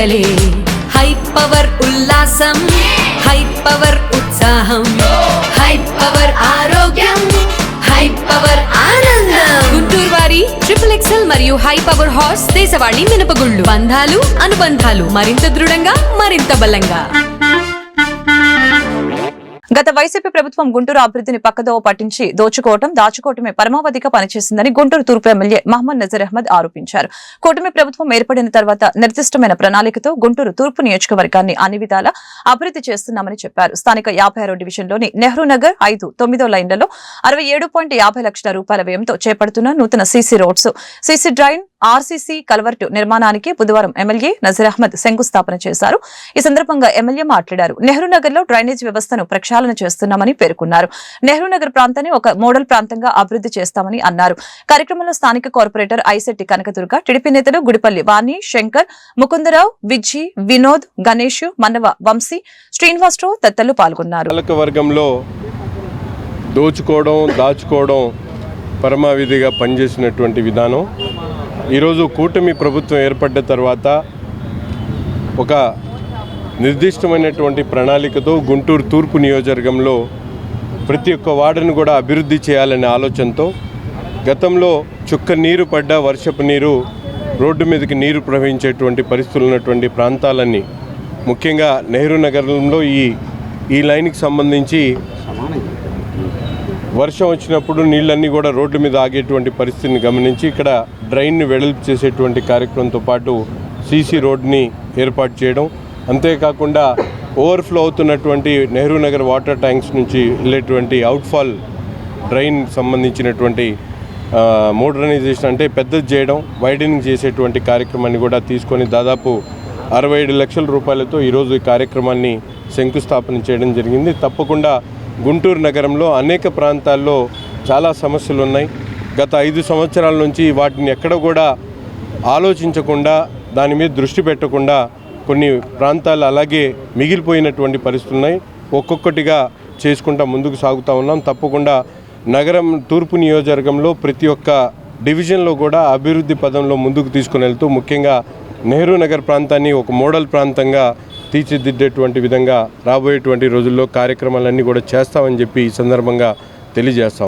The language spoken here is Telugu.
పండగలే హై పవర్ ఉల్లాసం హై పవర్ ఉత్సాహం హై పవర్ ఆరోగ్యం హై పవర్ ఆనందం గుంటూరు వారి XXL మరియు హై పవర్ హార్స్ దేశవాళీ మినపగుళ్ళు బంధాలు అనుబంధాలు మరింత దృఢంగా మరింత బలంగా. గత వైసీపీ ప్రభుత్వం గుంటూరు అభివృద్ధిని పక్కదోవ పట్టించి దాచుకోవటమే పరమావధిగా పనిచేసిందని గుంటూరు తూర్పు ఎమ్మెల్యే మహమ్మద్ నజీర్ అహ్మద్ ఆరోపించారు. కూటమి ప్రభుత్వం ఏర్పడిన తర్వాత నిర్దిష్టమైన ప్రణాళికతో గుంటూరు తూర్పు నియోజకవర్గాన్ని అన్ని విధాలా అభివృద్ధి చేస్తున్నామని చెప్పారు. స్థానిక 56వ డివిజన్లోని నెహ్రూ నగర్ 5, 9వ లైన్లలో 67.50 లక్షల రూపాయల వ్యయంతో చేపడుతున్న నూతన CC roads, CC drain, RCC culvert నిర్మాణానికి బుధవారం ఎమ్మెల్యే నజీర్ అహ్మద్ శంకుస్థాపన చేశారు. ఈ సందర్భంగా ఎమ్మెల్యే మాట్లాడారు. నెహ్రూ నగర్ లో డ్రైనేజ్ వ్యవస్థను ప్రక్షాళన చేస్తున్నామని పేర్కొన్నారు. నెహ్రూ నగర్ ప్రాంతాన్ని ఒక మోడల్ ప్రాంతంగా అభివృద్ధి చేస్తామని అన్నారు. కార్యక్రమంలో స్థానిక కార్పొరేటర్ ఐశెట్టి కనకదుర్గ, టీడీపీ నేతలు గుడిపల్లి వాణి, శంకర్, ముకుందరావు, విజ్జి, వినోద్, గణేష్, మన్నవ వంశీ, శ్రీనివాసరావు తదితరులు పాల్గొన్నారు. దాచుకోవడం పరమావిధిగా పనిచేసినటువంటి విధానం ఈరోజు కూటమి ప్రభుత్వం ఏర్పడ్డ తర్వాత ఒక నిర్దిష్టమైనటువంటి ప్రణాళికతో గుంటూరు తూర్పు నియోజకవర్గంలో ప్రతి ఒక్క వార్డును కూడా అభివృద్ధి చేయాలనే ఆలోచనతో గతంలో చుక్క నీరు పడ్డ వర్షపు నీరు రోడ్డు మీదకి నీరు ప్రవహించేటువంటి పరిస్థితులు ఉన్నటువంటి ప్రాంతాలన్నీ ముఖ్యంగా నెహ్రూ నగరంలో ఈ లైన్కి సంబంధించి వర్షం వచ్చినప్పుడు నీళ్ళన్నీ కూడా రోడ్ల మీద ఆగేటువంటి పరిస్థితిని గమనించి ఇక్కడ డ్రైన్ని వెడల్పు చేసేటువంటి కార్యక్రమంతో పాటు సీసీ రోడ్ని ఏర్పాటు చేయడం, అంతేకాకుండా ఓవర్ఫ్లో అవుతున్నటువంటి నెహ్రూ నగర్ వాటర్ ట్యాంక్స్ నుంచి వెళ్ళేటువంటి అవుట్ఫాల్ డ్రైన్ సంబంధించినటువంటి మోడర్నైజేషన్ అంటే పెద్దది చేయడం, వైడనింగ్ చేసేటువంటి కార్యక్రమాన్ని కూడా తీసుకొని దాదాపు 67 లక్షల రూపాయలతో ఈరోజు ఈ కార్యక్రమాన్ని శంకుస్థాపన చేయడం జరిగింది. తప్పకుండా గుంటూరు నగరంలో అనేక ప్రాంతాల్లో చాలా సమస్యలు ఉన్నాయి. గత 5 సంవత్సరాల నుంచి వాటిని ఎక్కడ కూడా ఆలోచించకుండా దాని మీద దృష్టి పెట్టకుండా కొన్ని ప్రాంతాలు అలాగే మిగిలిపోయినటువంటి పరిస్థితులు ఉన్నాయి. ఒక్కొక్కటిగా చేసుకుంటా ముందుకు సాగుతూ ఉన్నాం. తప్పకుండా నగరం తూర్పు నియోజకవర్గంలో ప్రతి ఒక్క డివిజన్లో కూడా అభివృద్ధి పదంలో ముందుకు తీసుకుని వెళ్తూ ముఖ్యంగా నెహ్రూ నగర్ ప్రాంతాన్ని ఒక మోడల్ ప్రాంతంగా తీర్చిదిద్దేటువంటి విధంగా రాబోయేటువంటి రోజుల్లో కార్యక్రమాలన్నీ కూడా చేస్తామని చెప్పి ఈ సందర్భంగా తెలియజేస్తాం.